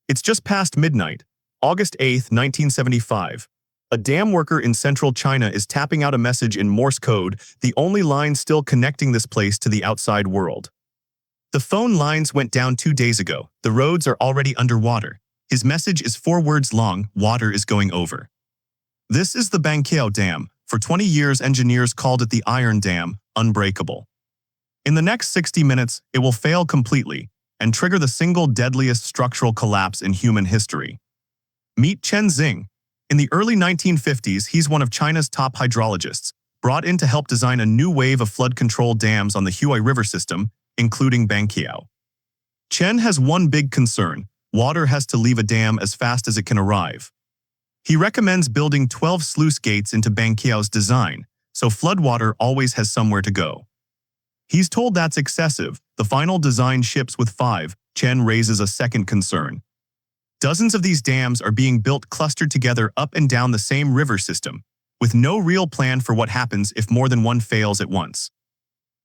It's just past midnight, August 8th, 1975. A dam worker in central China is tapping out a message in Morse code, the only line still connecting this place to the outside world. The phone lines went down 2 days ago. The roads are already underwater. His message is 4 words long: water is going over. This is the Banqiao Dam. For 20 years, engineers called it the Iron Dam, unbreakable. In the next 60 minutes, it will fail completely and trigger the single deadliest structural collapse in human history. Meet Chen Xing. In the early 1950s, he's one of China's top hydrologists, brought in to help design a new wave of flood control dams on the Huai River system, including Banqiao. Chen has one big concern: water has to leave a dam as fast as it can arrive. He recommends building 12 sluice gates into Banqiao's design, so floodwater always has somewhere to go. He's told that's excessive. The final design ships with 5. Chen raises a second concern. Dozens of these dams are being built clustered together up and down the same river system, with no real plan for what happens if more than one fails at once.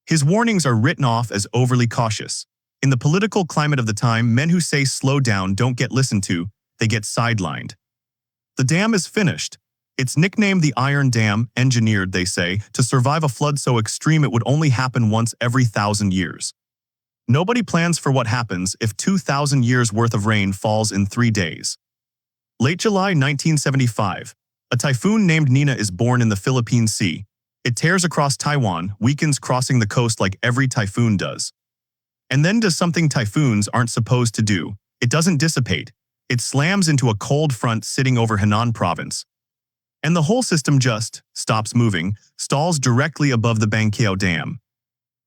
His warnings are written off as overly cautious. In the political climate of the time, men who say slow down don't get listened to, they get sidelined. The dam is finished. It's nicknamed the Iron Dam, engineered, they say, to survive a flood so extreme it would only happen once every 1,000 years. Nobody plans for what happens if 2,000 years' worth of rain falls in 3 days. Late July 1975, a typhoon named Nina is born in the Philippine Sea. It tears across Taiwan, weakens crossing the coast like every typhoon does. And then does something typhoons aren't supposed to do. It doesn't dissipate. It slams into a cold front sitting over Henan Province. And the whole system just stops moving, stalls directly above the Banqiao Dam.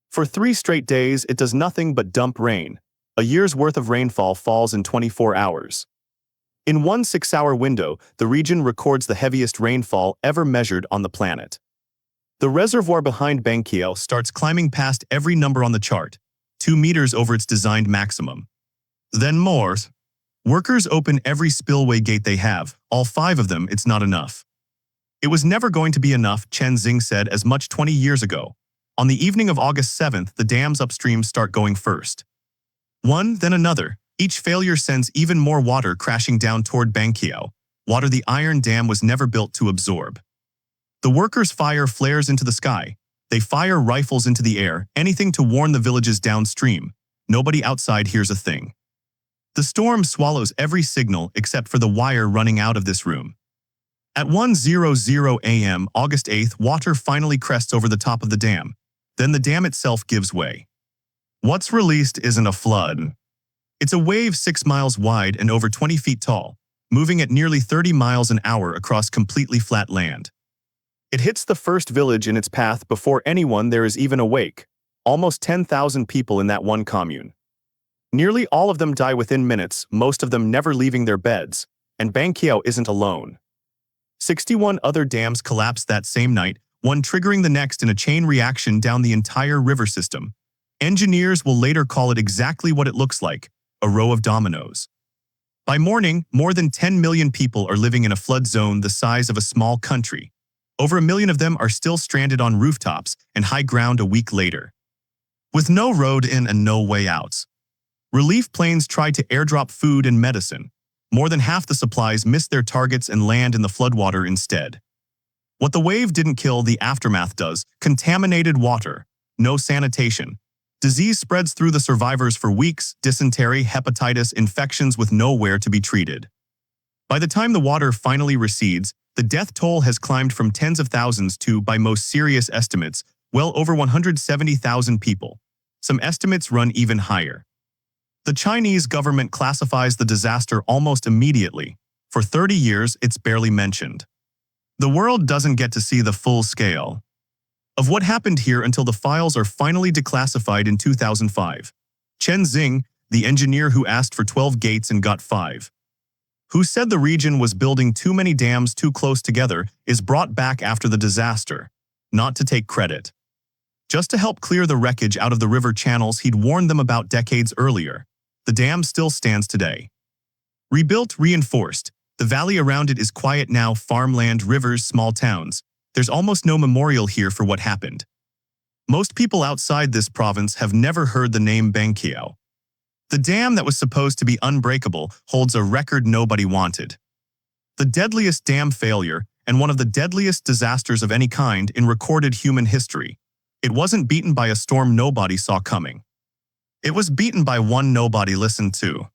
For 3 straight days, it does nothing but dump rain. A year's worth of rainfall falls in 24 hours. In one 6-hour window, the region records the heaviest rainfall ever measured on the planet. The reservoir behind Banqiao starts climbing past every number on the chart, 2 meters over its designed maximum. Then more. Workers open every spillway gate they have, all 5 of them. It's not enough. It was never going to be enough, Chen Xing said as much 20 years ago. On the evening of August 7th, the dams upstream start going first. One, then another. Each failure sends even more water crashing down toward Banqiao, water the Iron Dam was never built to absorb. The workers' fire flares into the sky. They fire rifles into the air, anything to warn the villages downstream. Nobody outside hears a thing. The storm swallows every signal except for the wire running out of this room. At 1:00 a.m. August 8th, water finally crests over the top of the dam. Then the dam itself gives way. What's released isn't a flood. It's a wave 6 miles wide and over 20 feet tall, moving at nearly 30 miles an hour across completely flat land. It hits the first village in its path before anyone there is even awake. Almost 10,000 people in that one commune. Nearly all of them die within minutes, most of them never leaving their beds, and Banqiao isn't alone. 61 other dams collapsed that same night, one triggering the next in a chain reaction down the entire river system. Engineers will later call it exactly what it looks like, a row of dominoes. By morning, more than 10 million people are living in a flood zone the size of a small country. Over 1 million of them are still stranded on rooftops and high ground a week later. With no road in and no way out. Relief planes try to airdrop food and medicine. More than half the supplies miss their targets and land in the floodwater instead. What the wave didn't kill, the aftermath does: contaminated water, no sanitation. Disease spreads through the survivors for weeks: dysentery, hepatitis, infections with nowhere to be treated. By the time the water finally recedes, the death toll has climbed from tens of thousands to, by most serious estimates, well over 170,000 people. Some estimates run even higher. The Chinese government classifies the disaster almost immediately. For 30 years, it's barely mentioned. The world doesn't get to see the full scale of what happened here until the files are finally declassified in 2005. Chen Xing, the engineer who asked for 12 gates and got 5, who said the region was building too many dams too close together, is brought back after the disaster, not to take credit. Just to help clear the wreckage out of the river channels he'd warned them about decades earlier. The dam still stands today. Rebuilt, reinforced. The valley around it is quiet now: farmland, rivers, small towns. There's almost no memorial here for what happened. Most people outside this province have never heard the name Banqiao. The dam that was supposed to be unbreakable holds a record nobody wanted. The deadliest dam failure and one of the deadliest disasters of any kind in recorded human history. It wasn't beaten by a storm nobody saw coming. It was beaten by one nobody listened to.